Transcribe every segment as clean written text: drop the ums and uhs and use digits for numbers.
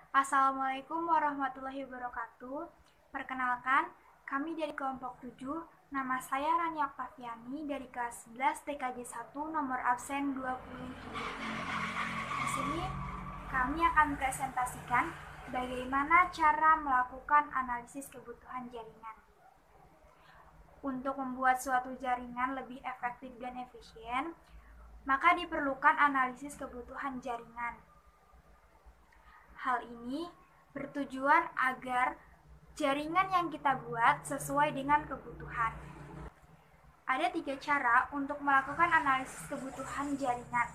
Assalamualaikum warahmatullahi wabarakatuh. Perkenalkan, kami dari kelompok 7. Nama saya Rani Oktaviani dari kelas 11 TKJ 1 nomor absen 27. Di sini kami akan presentasikan bagaimana cara melakukan analisis kebutuhan jaringan. Untuk membuat suatu jaringan lebih efektif dan efisien, maka diperlukan analisis kebutuhan jaringan. Hal ini bertujuan agar jaringan yang kita buat sesuai dengan kebutuhan. Ada 3 cara untuk melakukan analisis kebutuhan jaringan.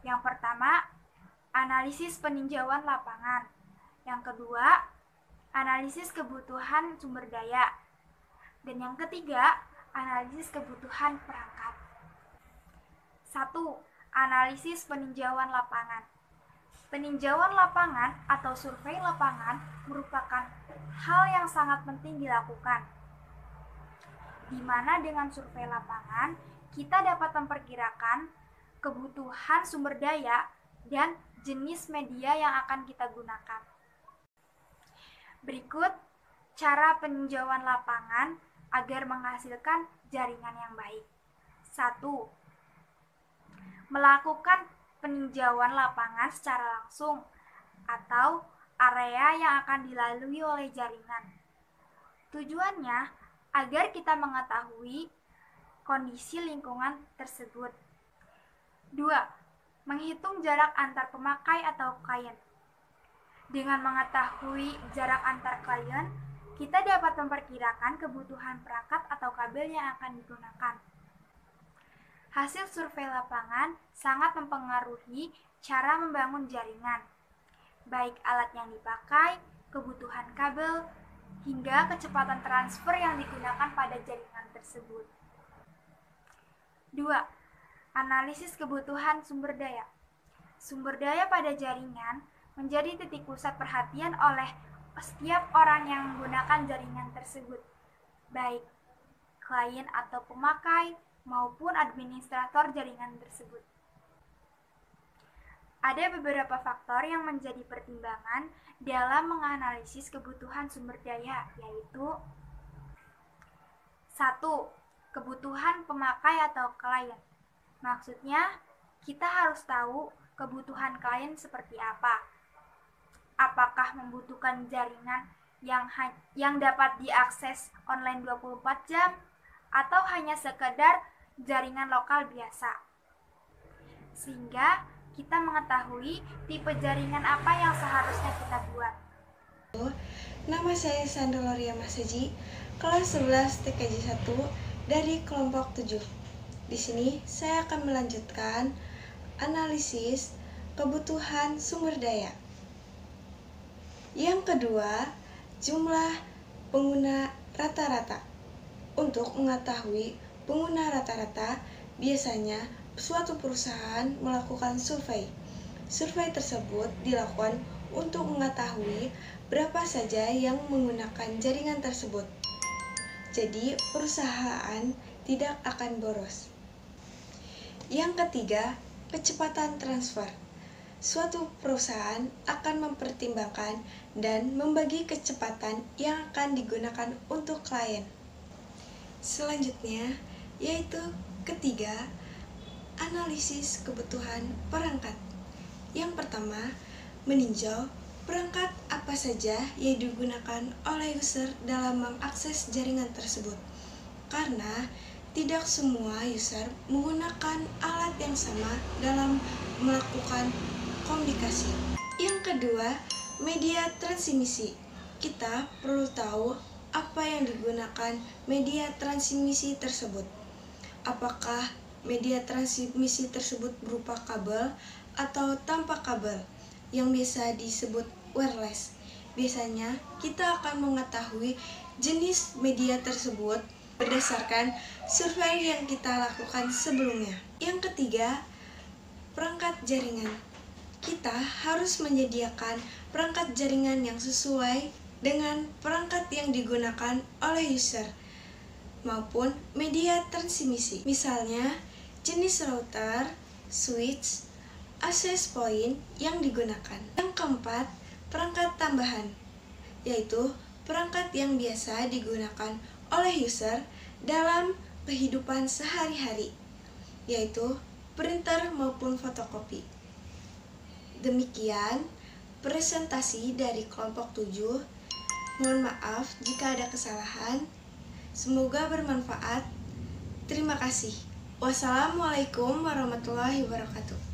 Yang pertama, analisis peninjauan lapangan. Yang kedua, analisis kebutuhan sumber daya. Dan yang ketiga, analisis kebutuhan perangkat. 1. Analisis peninjauan lapangan. Peninjauan lapangan atau survei lapangan merupakan hal yang sangat penting dilakukan, di mana dengan survei lapangan kita dapat memperkirakan kebutuhan sumber daya dan jenis media yang akan kita gunakan. Berikut cara peninjauan lapangan agar menghasilkan jaringan yang baik. 1. Melakukan peninjauan lapangan secara langsung atau area yang akan dilalui oleh jaringan. Tujuannya agar kita mengetahui kondisi lingkungan tersebut. 2. Menghitung jarak antar pemakai atau klien. Dengan mengetahui jarak antar klien, kita dapat memperkirakan kebutuhan perangkat atau kabel yang akan digunakan. Hasil survei lapangan sangat mempengaruhi cara membangun jaringan, baik alat yang dipakai, kebutuhan kabel, hingga kecepatan transfer yang digunakan pada jaringan tersebut. 2. Analisis kebutuhan sumber daya. Sumber daya pada jaringan menjadi titik pusat perhatian oleh setiap orang yang menggunakan jaringan tersebut, baik klien atau pemakai, maupun administrator jaringan tersebut. Ada beberapa faktor yang menjadi pertimbangan dalam menganalisis kebutuhan sumber daya, yaitu 1. Kebutuhan pemakai atau klien. Maksudnya, kita harus tahu kebutuhan klien seperti apa. Apakah membutuhkan jaringan yang dapat diakses online 24 jam atau hanya sekedar jaringan lokal biasa, sehingga kita mengetahui tipe jaringan apa yang seharusnya kita buat. Nama saya Sandra Loria Maseji, kelas 11 TKJ 1 dari kelompok 7. Di sini saya akan melanjutkan analisis kebutuhan sumber daya. Yang kedua, jumlah pengguna rata-rata. Untuk mengetahui pengguna rata-rata, biasanya suatu perusahaan melakukan survei. Survei tersebut dilakukan untuk mengetahui berapa saja yang menggunakan jaringan tersebut. Jadi, perusahaan tidak akan boros. Yang ketiga, kecepatan transfer. Suatu perusahaan akan mempertimbangkan dan membagi kecepatan yang akan digunakan untuk klien. Selanjutnya, yaitu ketiga, analisis kebutuhan perangkat. Yang pertama, meninjau perangkat apa saja yang digunakan oleh user dalam mengakses jaringan tersebut. Karena tidak semua user menggunakan alat yang sama dalam melakukan komunikasi. Yang kedua, media transmisi. Kita perlu tahu apa yang digunakan media transmisi tersebut. Apakah media transmisi tersebut berupa kabel atau tanpa kabel, yang biasa disebut wireless. Biasanya kita akan mengetahui jenis media tersebut berdasarkan survei yang kita lakukan sebelumnya. Yang ketiga, perangkat jaringan. Kita harus menyediakan perangkat jaringan yang sesuai dengan perangkat yang digunakan oleh user maupun media transmisi. Misalnya, jenis router, switch, access point yang digunakan. Yang keempat, perangkat tambahan, yaitu perangkat yang biasa digunakan oleh user dalam kehidupan sehari-hari, yaitu printer maupun fotokopi. Demikian presentasi dari kelompok 7. Mohon maaf jika ada kesalahan. Semoga bermanfaat. Terima kasih. Wassalamualaikum warahmatullahi wabarakatuh.